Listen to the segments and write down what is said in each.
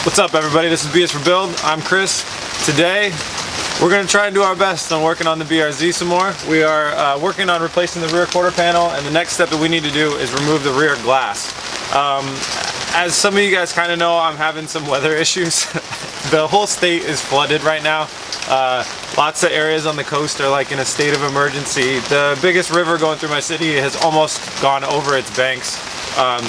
What's up, everybody? This is BS for Build. I'm Chris. Today we're going to try and do our best on working on the BRZ some more. We are working on replacing the rear quarter panel, and the next step that we need to do is remove the rear glass. As some of you guys kind of know, I'm having some weather issues. The whole state is flooded right now. Lots of areas on the coast are like in a state of emergency. The biggest river going through my city has almost gone over its banks.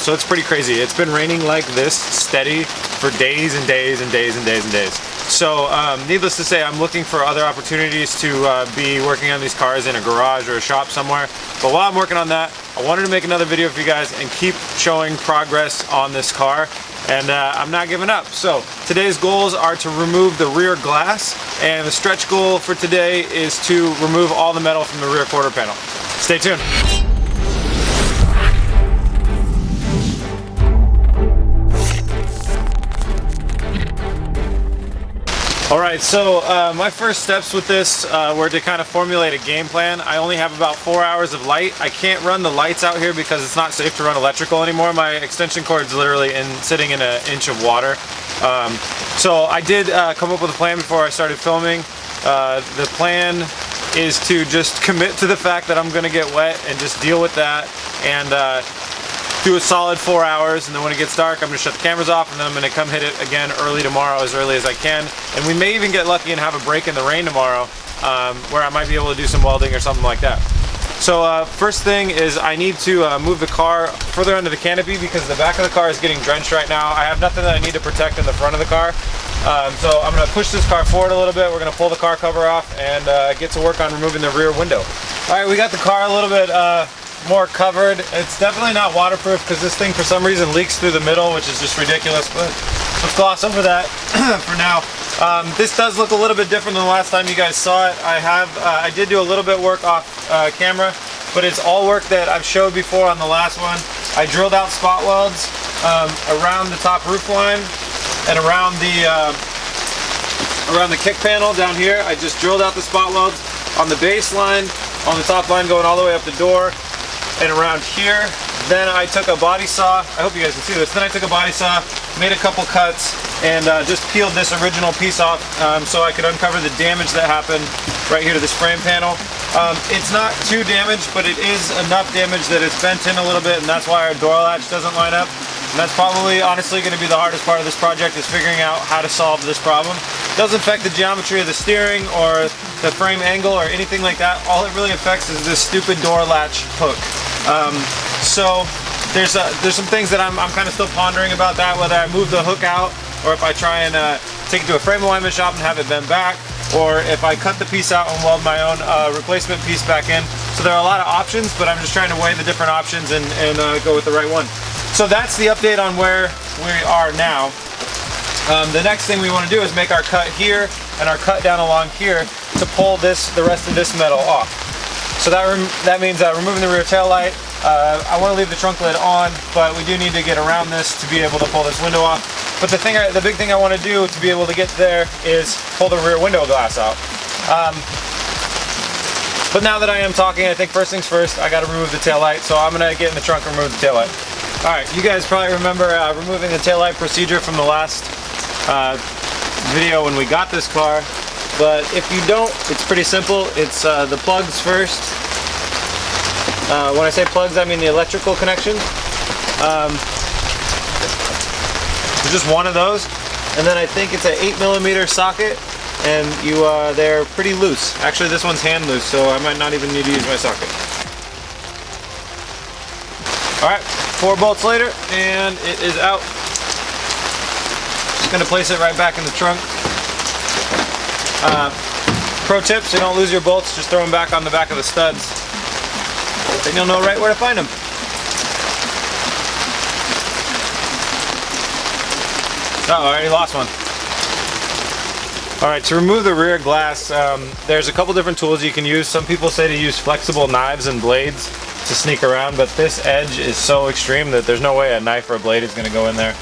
So it's pretty crazy. It's been raining like this steady for days and days and days and days and days. So needless to say, I'm looking for other opportunities to be working on these cars in a garage or a shop somewhere. But while I'm working on that, I wanted to make another video for you guys and keep showing progress on this car. And I'm not giving up. So today's goals are to remove the rear glass, and the stretch goal for today is to remove all the metal from the rear quarter panel. Stay tuned. Alright, so my first steps with this were to kind of formulate a game plan. I only have about 4 hours of light. I can't run the lights out here because it's not safe to run electrical anymore. My extension cord is literally sitting in an inch of water. So I did come up with a plan before I started filming. The plan is to just commit to the fact that I'm going to get wet and just deal with that, and do a solid 4 hours, and then when it gets dark I'm going to shut the cameras off, and then I'm going to come hit it again early tomorrow, as early as I can. And we may even get lucky and have a break in the rain tomorrow where I might be able to do some welding or something like that. So first thing is I need to move the car further under the canopy because the back of the car is getting drenched right now. I have nothing that I need to protect in the front of the car. So I'm going to push this car forward a little bit. We're going to pull the car cover off and get to work on removing the rear window. Alright, we got the car a little bit more covered. It's definitely not waterproof because this thing for some reason leaks through the middle, which is just ridiculous, but let's gloss over that for now. This does look a little bit different than the last time you guys saw it. I did do a little bit of work off camera, but it's all work that I've showed before on the last one. I drilled out spot welds around the top roof line and around the kick panel down here. I just drilled out the spot welds on the base line, on the top line going all the way up the door, and around here. Then I took a body saw, I hope you guys can see this, then I took a body saw, made a couple cuts, and just peeled this original piece off so I could uncover the damage that happened right here to this frame panel. It's not too damaged, but it is enough damage that it's bent in a little bit, and that's why our door latch doesn't line up. And that's probably honestly going to be the hardest part of this project, is figuring out how to solve this problem. It doesn't affect the geometry of the steering or the frame angle or anything like that. All it really affects is this stupid door latch hook. So there's some things that I'm kind of still pondering about that, whether I move the hook out or if I try and take it to a frame alignment shop and have it bent back, or if I cut the piece out and weld my own replacement piece back in. So there are a lot of options, but I'm just trying to weigh the different options and go with the right one. So that's the update on where we are now. The next thing we want to do is make our cut here and our cut down along here to pull the rest of this metal off. So that means removing the rear tail light. I want to leave the trunk lid on, but we do need to get around this to be able to pull this window off. But the big thing I want to do to be able to get there is pull the rear window glass out. But now that I am talking, I think first things first, I got to remove the tail light. So I'm going to get in the trunk and remove the tail light. Alright, you guys probably remember removing the tail light procedure from the last video when we got this car. But if you don't, it's pretty simple. It's the plugs first. When I say plugs, I mean the electrical connections. Just one of those, and then I think it's an 8mm socket, and they're pretty loose. Actually, this one's hand loose, so I might not even need to use my socket. Alright, 4 bolts later, and it is out. Just going to place it right back in the trunk. Pro tip, so you don't lose your bolts, just throw them back on the back of the studs. Then you'll know right where to find them. Oh, I already lost one. Alright, to remove the rear glass, there's a couple different tools you can use. Some people say to use flexible knives and blades to sneak around, but this edge is so extreme that there's no way a knife or a blade is going to go in there.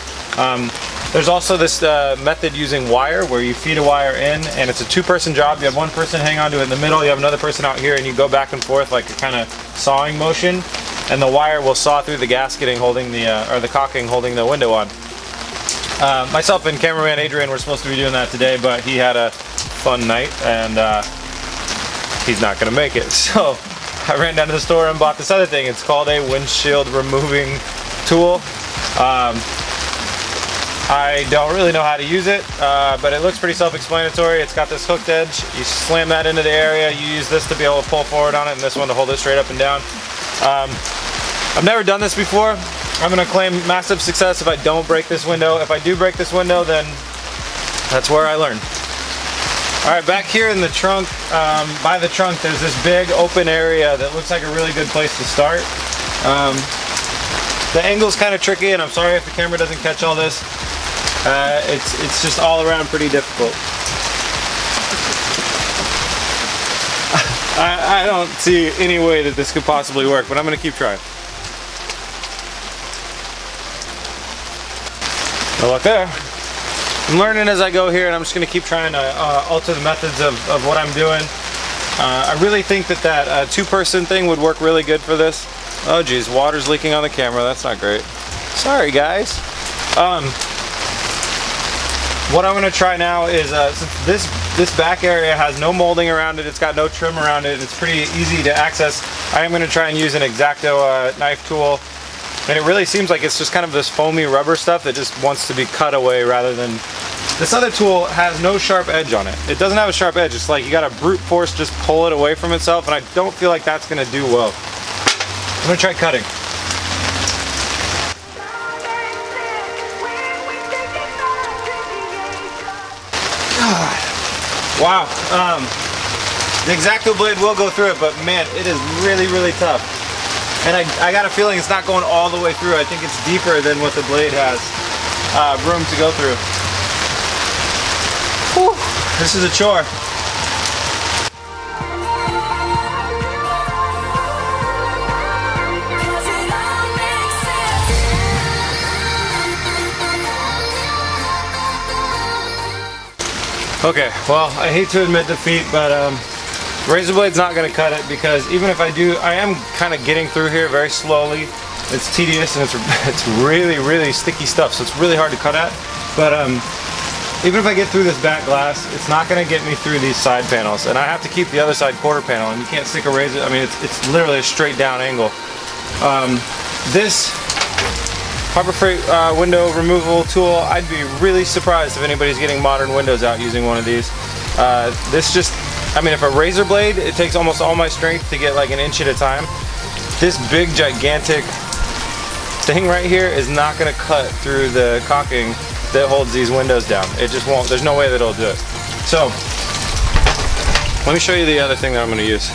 There's also this method using wire, where you feed a wire in, and it's a 2-person job. You have one person hang onto it in the middle, you have another person out here, and you go back and forth like a kind of sawing motion, and the wire will saw through the gasketing holding the, or the caulking holding the window on. Myself and cameraman Adrian were supposed to be doing that today, but he had a fun night and he's not gonna make it. So I ran down to the store and bought this other thing. It's called a windshield removing tool. I don't really know how to use it, but it looks pretty self-explanatory. It's got this hooked edge. You slam that into the area. You use this to be able to pull forward on it, and this one to hold it straight up and down. I've never done this before. I'm gonna claim massive success if I don't break this window. If I do break this window, then that's where I learn. All right, back here in the trunk, by the trunk, there's this big open area that looks like a really good place to start. The angle's kind of tricky, and I'm sorry if the camera doesn't catch all this. It's just all around pretty difficult. I don't see any way that this could possibly work, but I'm gonna keep trying. No luck there. I'm learning as I go here, and I'm just gonna keep trying to alter the methods of what I'm doing. I really think that two-person thing would work really good for this. Oh geez, water's leaking on the camera. That's not great. Sorry guys. What I'm gonna try now is since this back area has no molding around it, it's got no trim around it, it's pretty easy to access. I am gonna try and use an X-Acto knife tool, and it really seems like it's just kind of this foamy rubber stuff that just wants to be cut away rather than. This other tool has no sharp edge on it. It doesn't have a sharp edge. It's like you gotta brute force just pull it away from itself, and I don't feel like that's gonna do well. I'm gonna try cutting. Wow, the X-Acto blade will go through it, but man, it is really, really tough. And I got a feeling it's not going all the way through. I think it's deeper than what the blade has room to go through. Whew, this is a chore. Okay, well, I hate to admit defeat, but razor blade's not going to cut it, because even if I do, I am kind of getting through here very slowly. It's tedious, and it's really, really sticky stuff, so it's really hard to cut at. But even if I get through this back glass, it's not going to get me through these side panels, and I have to keep the other side quarter panel, and you can't stick a razor. I mean, it's literally a straight down angle. This Harbor Freight window removal tool, I'd be really surprised if anybody's getting modern windows out using one of these. This just, I mean, if a razor blade, it takes almost all my strength to get like an inch at a time. This big, gigantic thing right here is not going to cut through the caulking that holds these windows down. It just won't. There's no way that it'll do it. So, let me show you the other thing that I'm going to use.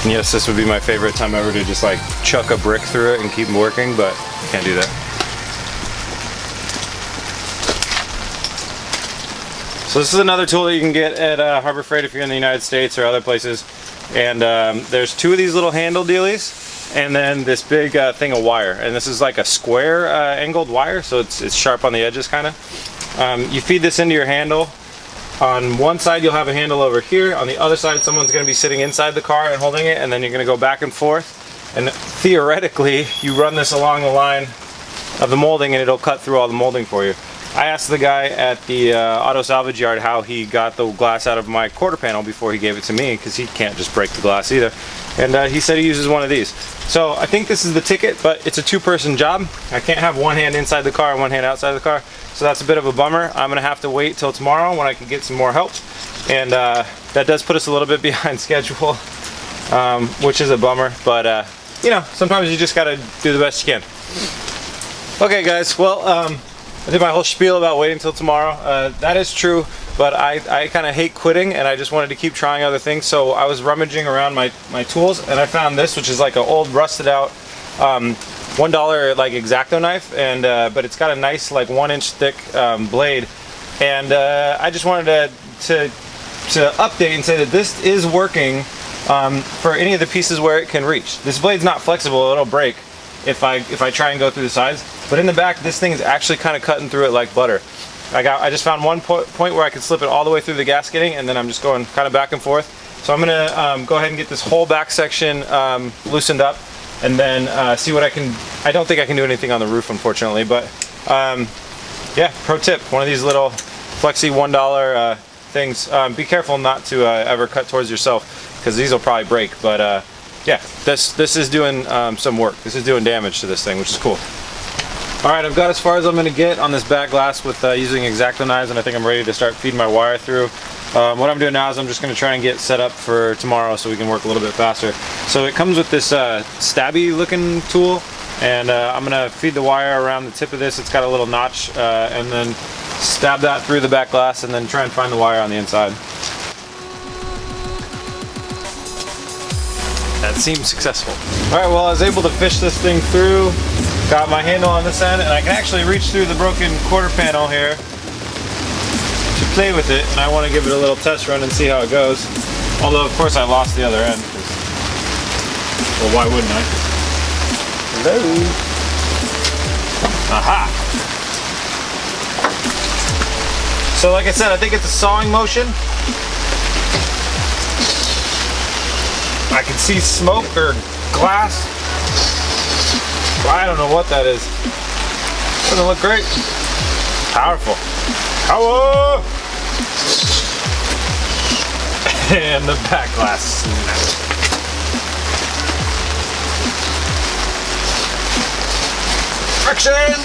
And yes, this would be my favorite time ever to just like chuck a brick through it and keep working, but I can't do that. So this is another tool that you can get at Harbor Freight if you're in the United States or other places. And there's two of these little handle dealies, and then this big thing of wire. And this is like a square angled wire, so it's sharp on the edges kind of. You feed this into your handle. On one side you'll have a handle over here. On the other side someone's going to be sitting inside the car and holding it, and then you're going to go back and forth. And theoretically you run this along the line of the molding and it'll cut through all the molding for you. I asked the guy at the auto salvage yard how he got the glass out of my quarter panel before he gave it to me, because he can't just break the glass either. And he said he uses one of these. So I think this is the ticket, but it's a two-person job. I can't have one hand inside the car and one hand outside the car, so that's a bit of a bummer. I'm gonna have to wait till tomorrow when I can get some more help, and that does put us a little bit behind schedule, which is a bummer, but you know, sometimes you just gotta do the best you can. Okay guys, well, I did my whole spiel about waiting till tomorrow. That is true, but I kind of hate quitting, and I just wanted to keep trying other things. So I was rummaging around my tools, and I found this, which is like an old rusted out $1 like X-Acto knife, and but it's got a nice like 1-inch thick blade, and I just wanted to update and say that this is working for any of the pieces where it can reach. This blade's not flexible; it'll break if I try and go through the sides. But in the back, this thing is actually kind of cutting through it like butter. I just found one point where I could slip it all the way through the gasketing, and then I'm just going kind of back and forth. So I'm gonna go ahead and get this whole back section loosened up, and then see what I can. I don't think I can do anything on the roof, unfortunately, but yeah, pro tip, one of these little flexi $1 things. Be careful not to ever cut towards yourself, because these will probably break, but yeah, this is doing some work. This is doing damage to this thing, which is cool. Alright, I've got as far as I'm going to get on this back glass with using X-Acto knives, and I think I'm ready to start feeding my wire through. What I'm doing now is I'm just going to try and get set up for tomorrow so we can work a little bit faster. So it comes with this stabby looking tool, and I'm going to feed the wire around the tip of this. It's got a little notch, and then stab that through the back glass and then try and find the wire on the inside. That seems successful. Alright, well, I was able to fish this thing through. Got my handle on this end, and I can actually reach through the broken quarter panel here to play with it, and I want to give it a little test run and see how it goes. Although, of course, I lost the other end. Well, why wouldn't I? Hello. Aha! So, like I said, I think it's a sawing motion. I can see smoke or glass. I don't know what that is. Doesn't look great. Powerful. Power! And the back glass. Friction!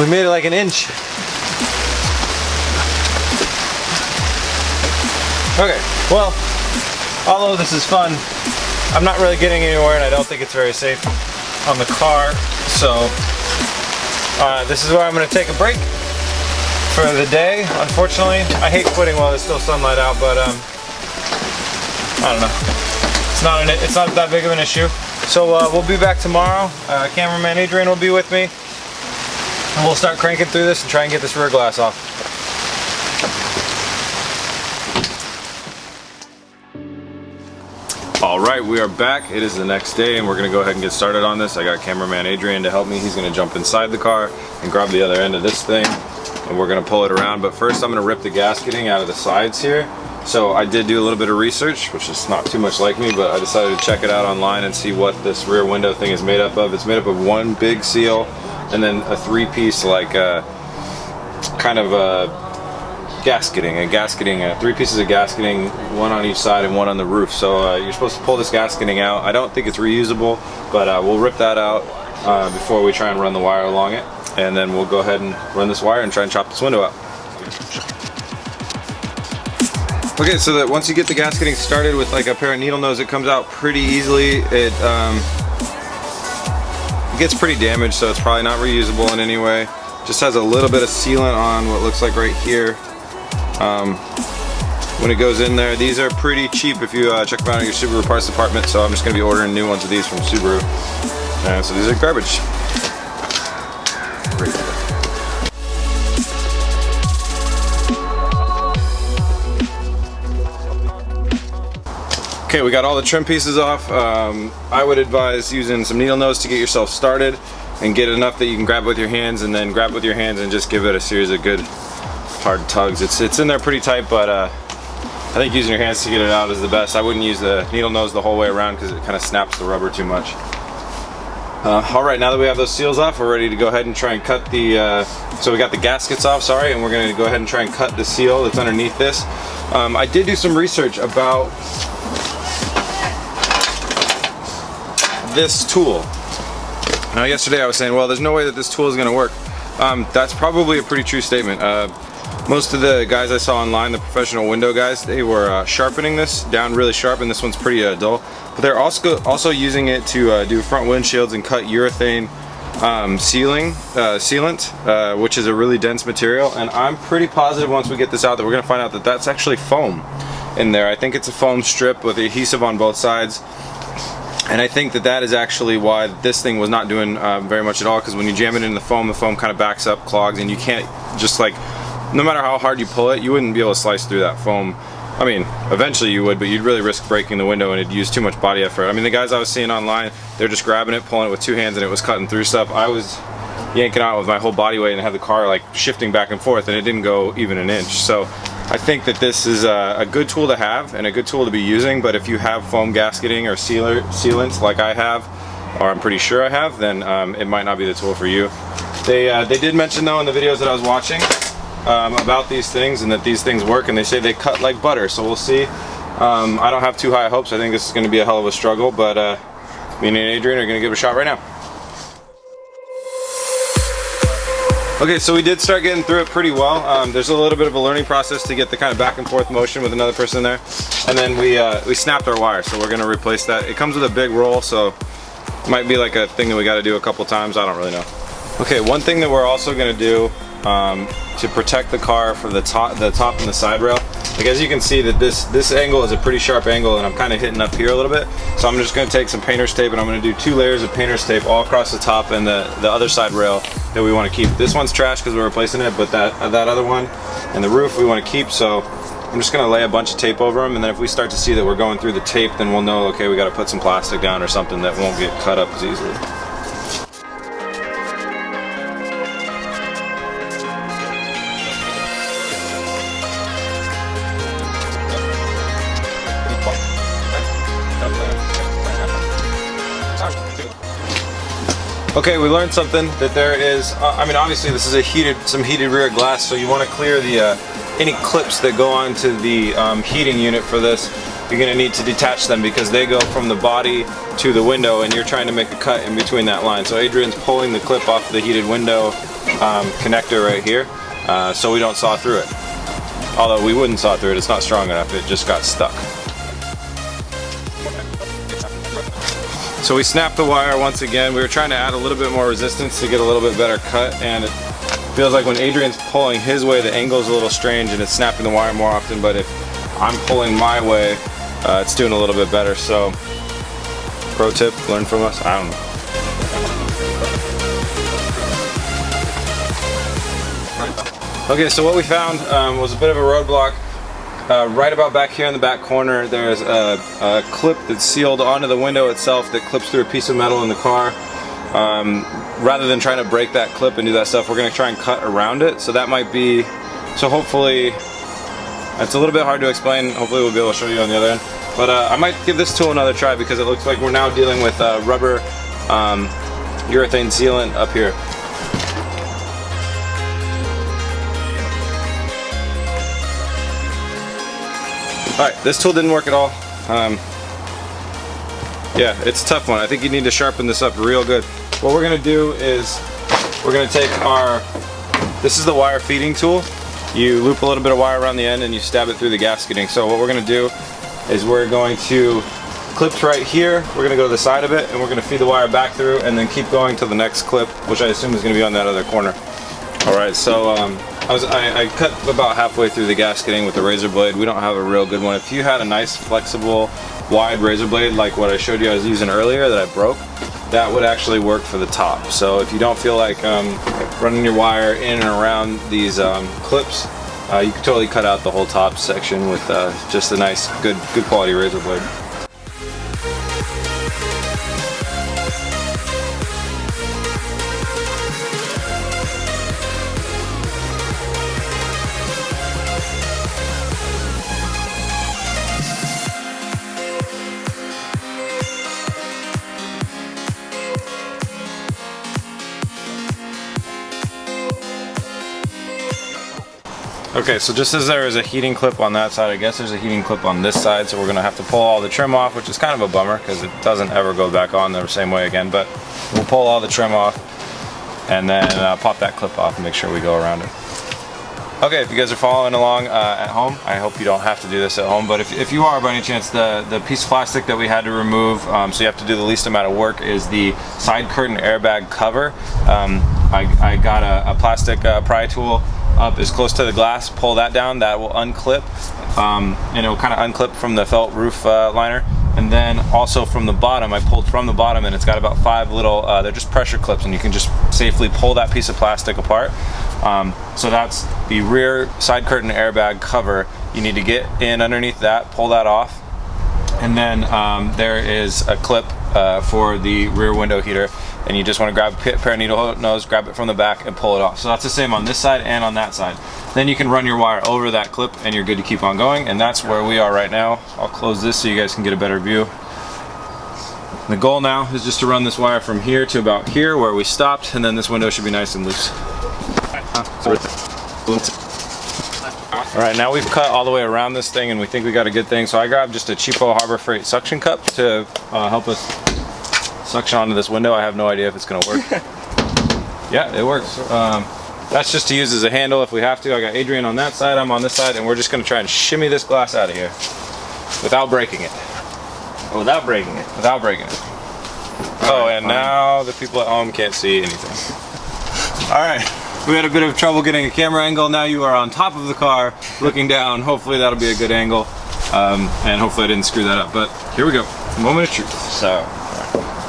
We made it like an inch. Okay, well, although this is fun, I'm not really getting anywhere, and I don't think it's very safe on the car, so this is where I'm going to take a break for the day. Unfortunately, I hate quitting while there's still sunlight out, but I don't know. It's not that big of an issue. So we'll be back tomorrow. Cameraman Adrian will be with me, and we'll start cranking through this and try and get this rear glass off. Alright, we are back. It is the next day, and we're going to go ahead and get started on this. I got cameraman Adrian to help me. He's going to jump inside the car and grab the other end of this thing, and we're going to pull it around. But first I'm going to rip the gasketing out of the sides here. So I did do a little bit of research, which is not too much like me, but I decided to check it out online and see what this rear window thing is made up of. It's made up of one big seal and then a three-piece, like kind of a gasketing, 3 pieces of gasketing, one on each side and one on the roof. So you're supposed to pull this gasketing out. I don't think it's reusable, but we'll rip that out before we try and run the wire along it, and then we'll go ahead and run this wire and try and chop this window out. Okay, so that once you get the gasketing started with like a pair of needle nose, it comes out pretty easily. It gets pretty damaged, so it's probably not reusable in any way. Just has a little bit of sealant on what looks like right here. When it goes in there, these are pretty cheap if you check them out in your Subaru parts department, so I'm just going to be ordering new ones of these from Subaru. So these are garbage. Great. Okay, we got all the trim pieces off. I would advise using some needle nose to get yourself started and get enough that you can grab with your hands, and then grab with your hands and just give it a series of good hard tugs. It's in there pretty tight, but I think using your hands to get it out is the best. I wouldn't use the needle nose the whole way around because it kind of snaps the rubber too much. Alright, now that we have those seals off, we're ready to go ahead and try and cut the, so we got the gaskets off, sorry, and we're going to go ahead and try and cut the seal that's underneath this. I did do some research about this tool. Now yesterday I was saying, well, there's no way that this tool is going to work. That's probably a pretty true statement. Most of the guys I saw online, the professional window guys, they were sharpening this down really sharp, and this one's pretty dull. But they're also using it to do front windshields and cut urethane sealant, which is a really dense material. And I'm pretty positive once we get this out that we're going to find out that that's actually foam in there. I think it's a foam strip with adhesive on both sides. And I think that that is actually why this thing was not doing very much at all, because when you jam it in the foam kind of backs up, clogs, and you can't just like, no matter how hard you pull it, you wouldn't be able to slice through that foam. I mean, eventually you would, but you'd really risk breaking the window and it'd use too much body effort. I mean, the guys I was seeing online, they're just grabbing it, pulling it with 2 hands, and it was cutting through stuff. I was yanking out with my whole body weight and had the car like shifting back and forth, and it didn't go even an inch. So I think that this is a good tool to have and a good tool to be using, but if you have foam gasketing or sealant like I have, or I'm pretty sure I have, then it might not be the tool for you. They did mention though in the videos that I was watching about these things, and that these things work, and they say they cut like butter, so we'll see. I don't have too high hopes. I think this is going to be a hell of a struggle, but me and Adrian are going to give it a shot right now. Okay, so we did start getting through it pretty well. There's a little bit of a learning process to get the kind of back and forth motion with another person there. And then we snapped our wire, so we're gonna replace that. It comes with a big roll, so it might be like a thing that we gotta do a couple times, I don't really know. Okay, one thing that we're also gonna do to protect the car from the top and the side rail, like as you can see that this angle is a pretty sharp angle, and I'm kind of hitting up here a little bit. So I'm just gonna take some painter's tape, and I'm gonna do 2 layers of painter's tape all across the top and the other side rail that we want to keep. This one's trash because we're replacing it, but that other one and the roof we want to keep. So I'm just gonna lay a bunch of tape over them, and then if we start to see that we're going through the tape, then we'll know, okay, we got to put some plastic down or something that won't get cut up as easily. Okay, we learned something, that there is, I mean obviously this is some heated rear glass, so you want to clear the any clips that go onto the heating unit for this. You're going to need to detach them because they go from the body to the window, and you're trying to make a cut in between that line. So Adrian's pulling the clip off the heated window connector right here, so we don't saw through it. Although we wouldn't saw through it, it's not strong enough, it just got stuck. So we snapped the wire once again. We were trying to add a little bit more resistance to get a little bit better cut, and it feels like when Adrian's pulling his way, the angle is a little strange and it's snapping the wire more often, but if I'm pulling my way, it's doing a little bit better. So pro tip, learn from us, I don't know. Okay, so what we found was a bit of a roadblock. Right about back here in the back corner, there's a clip that's sealed onto the window itself that clips through a piece of metal in the car. Rather than trying to break that clip and do that stuff, we're going to try and cut around it. So that might be, so hopefully, it's a little bit hard to explain. Hopefully we'll be able to show you on the other end. But I might give this tool another try because it looks like we're now dealing with rubber urethane sealant up here. Alright, this tool didn't work at all. Yeah, it's a tough one. I think you need to sharpen this up real good. What we're going to do is we're going to take this is the wire feeding tool. You loop a little bit of wire around the end and you stab it through the gasketing. So what we're going to do is we're going to clip right here. We're going to go to the side of it and we're going to feed the wire back through and then keep going to the next clip, which I assume is going to be on that other corner. Alright, so I cut about halfway through the gasketing with the razor blade. We don't have a real good one. If you had a nice flexible wide razor blade like what I showed you I was using earlier that I broke, that would actually work for the top. So if you don't feel like running your wire in and around these clips, you can totally cut out the whole top section with just a nice good quality razor blade. Okay, so just as there is a heating clip on that side, I guess there's a heating clip on this side, so we're going to have to pull all the trim off, which is kind of a bummer because it doesn't ever go back on the same way again, but we'll pull all the trim off and then pop that clip off and make sure we go around it. Okay, if you guys are following along at home, I hope you don't have to do this at home, but if you are by any chance, the piece of plastic that we had to remove, so you have to do the least amount of work, is the side curtain airbag cover. I got a plastic pry tool up as close to the glass, pull that down, that will unclip, and it will kind of unclip from the felt roof liner. And then also from the bottom, I pulled from the bottom and it's got about 5 little, they're just pressure clips, and you can just safely pull that piece of plastic apart. So that's the rear side curtain airbag cover. You need to get in underneath that, pull that off, and then there is a clip for the rear window heater, and you just want to grab a pair of needle nose, grab it from the back and pull it off. So that's the same on this side and on that side. Then you can run your wire over that clip and you're good to keep on going, and that's where we are right now. I'll close this so you guys can get a better view. The goal now is just to run this wire from here to about here where we stopped, and then this window should be nice and loose. All right, now we've cut all the way around this thing and we think we got a good thing. So I grabbed just a cheapo Harbor Freight suction cup to help us suction onto this window. I have no idea if it's gonna work. Yeah, it works. That's just to use as a handle if we have to. I got Adrian on that side, I'm on this side, and we're just gonna try and shimmy this glass out of here without breaking it. Oh, without breaking it. Without breaking it. Oh, and now the people at home can't see anything. All right. We had a bit of trouble getting a camera angle. Now you are on top of the car looking down. Hopefully that'll be a good angle. And hopefully I didn't screw that up. But here we go. Moment of truth. So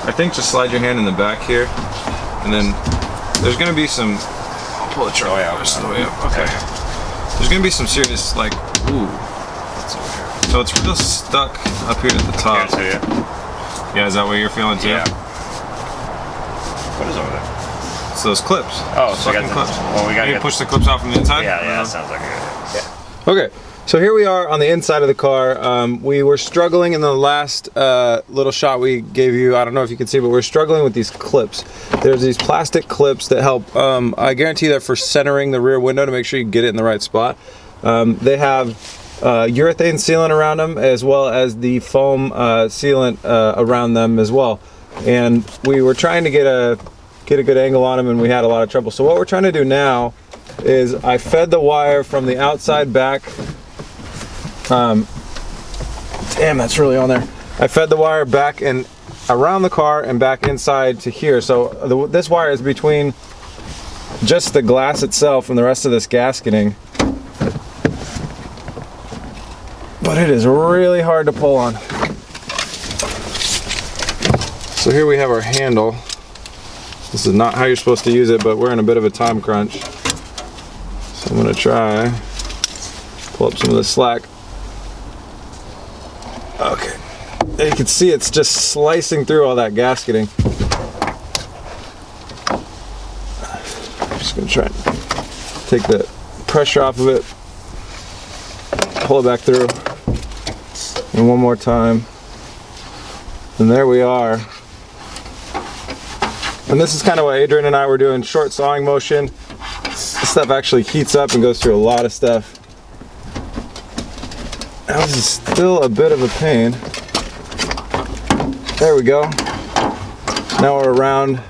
I think just slide your hand in the back here. And then there's going to be some... I'll pull the truck out just the way up. Okay. There's going to be some serious, like... Ooh. That's over here. So it's real stuck up here at the top. Here too, yeah, is that what you're feeling too? Yeah. What is over there? It's those clips. Oh, so fucking clips. Well, we gotta push the clips out from the inside? Yeah, that sounds like a good idea. Yeah. Okay, so here we are on the inside of the car. We were struggling in the last little shot we gave you. I don't know if you can see, but we're struggling with these clips. There's these plastic clips that help, I guarantee that for centering the rear window to make sure you get it in the right spot. They have urethane sealant around them as well as the foam sealant around them as well. And we were trying to get a good angle on them and we had a lot of trouble. So what we're trying to do now is I fed the wire from the outside back. Damn, that's really on there. I fed the wire back and around the car and back inside to here. So this wire is between just the glass itself and the rest of this gasketing. But it is really hard to pull on. So here we have our handle. This is not how you're supposed to use it, but we're in a bit of a time crunch. So I'm gonna try, pull up some of the slack. Okay, and you can see it's just slicing through all that gasketing. I'm just gonna try and take the pressure off of it, pull it back through, and one more time. And there we are. And this is kind of what Adrian and I were doing, short sawing motion. This stuff actually heats up and goes through a lot of stuff. That was still a bit of a pain. There we go. Now we're around.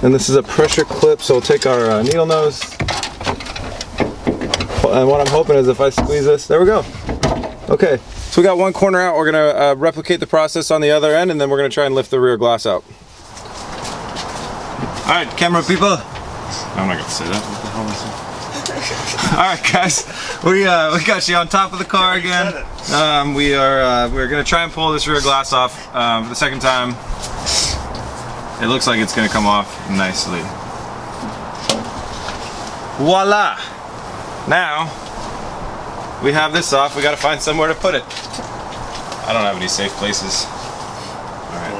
And this is a pressure clip, so we'll take our needle nose. And what I'm hoping is if I squeeze this, there we go. Okay. So we got one corner out. We're gonna replicate the process on the other end, and then we're gonna try and lift the rear glass out. All right, camera people. I'm not gonna say that. What the hell is it? All right, guys. We got you on top of the car again. We're gonna try and pull this rear glass off for the second time. It looks like it's gonna come off nicely. Voila! Now. We have this off, we gotta find somewhere to put it. I don't have any safe places. Alright,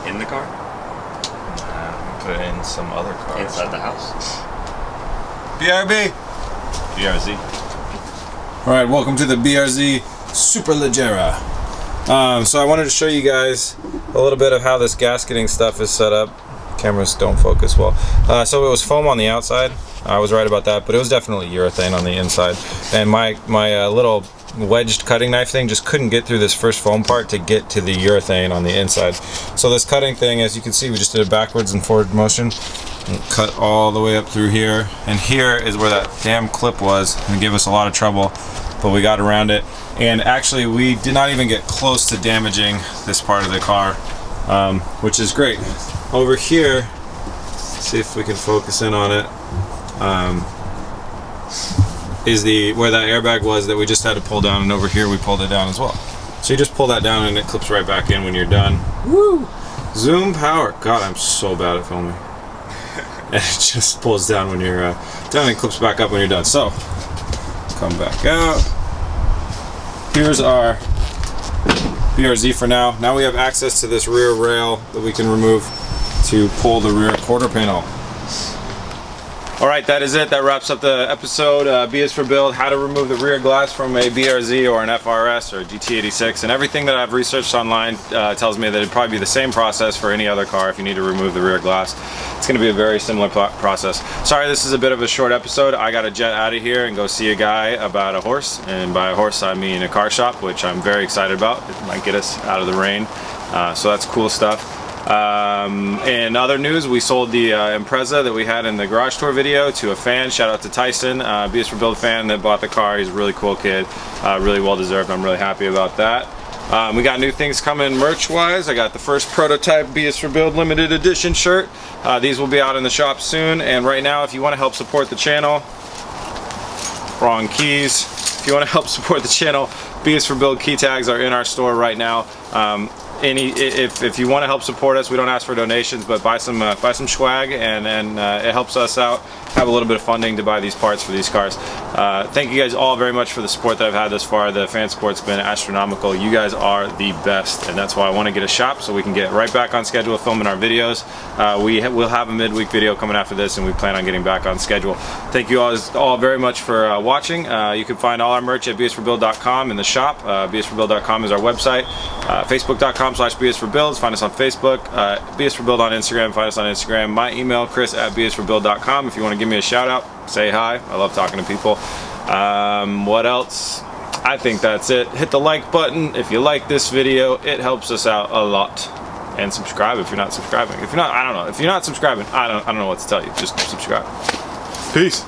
In the car? Put it in some other car. Inside the house? BRB! BRZ. Alright, welcome to the BRZ Superleggera. So I wanted to show you guys a little bit of how this gasketing stuff is set up. Cameras don't focus well. So it was foam on the outside. I was right about that, but it was definitely urethane on the inside. And my little wedged cutting knife thing just couldn't get through this first foam part to get to the urethane on the inside. So this cutting thing, as you can see, we just did a backwards and forward motion. And cut all the way up through here. And here is where that damn clip was. And it gave us a lot of trouble, but we got around it. And actually, we did not even get close to damaging this part of the car, which is great. Over here, see if we can focus in on it. Is where that airbag was that we just had to pull down, and over here we pulled it down as well. So you just pull that down and it clips right back in when you're done. Woo! Zoom power. God, I'm so bad at filming. And it just pulls down when you're done and clips back up when you're done. So, come back out. Here's our BRZ for now. Now we have access to this rear rail that we can remove to pull the rear quarter panel. All right, that is it. That wraps up the episode. B is for build, how to remove the rear glass from a BRZ or an FRS or a GT86, and everything that I've researched online tells me that it'd probably be the same process for any other car if you need to remove the rear glass. It's going to be a very similar process. Sorry, this is a bit of a short episode. I got to jet out of here and go see a guy about a horse, and by a horse I mean a car shop, which I'm very excited about. It might get us out of the rain, so that's cool stuff. In other news, we sold the Impreza that we had in the garage tour video to a fan. Shout out to Tyson, B is for Build fan that bought the car. He's a really cool kid, really well deserved. I'm really happy about that. We got new things coming merch wise. I got the first prototype B is for Build limited edition shirt. These will be out in the shop soon, and right now if you want to help support the channel, wrong keys. If you want to help support the channel, B is for Build key tags are in our store right now. If you want to help support us, we don't ask for donations, but buy some swag, and it helps us out, have a little bit of funding to buy these parts for these cars. Thank you guys all very much for the support that I've had thus far. The fan support's been astronomical. You guys are the best, and that's why I want to get a shop so we can get right back on schedule with filming our videos. We'll have a midweek video coming after this, and we plan on getting back on schedule. Thank you all very much for watching. You can find all our merch at bsforbuild.com in the shop. bsforbuild.com is our website. Facebook.com/bsforbuilds. Find us on Facebook. bsforbuild on Instagram. Find us on Instagram. My email, chris@bsforbuild.com. If you want to give me a shout out, say hi. I love talking to people. What else? I think that's it. Hit the like button if you like this video. It helps us out a lot. And subscribe if you're not subscribing. If you're not, I don't know. If you're not subscribing, I don't know what to tell you. Just subscribe. Peace.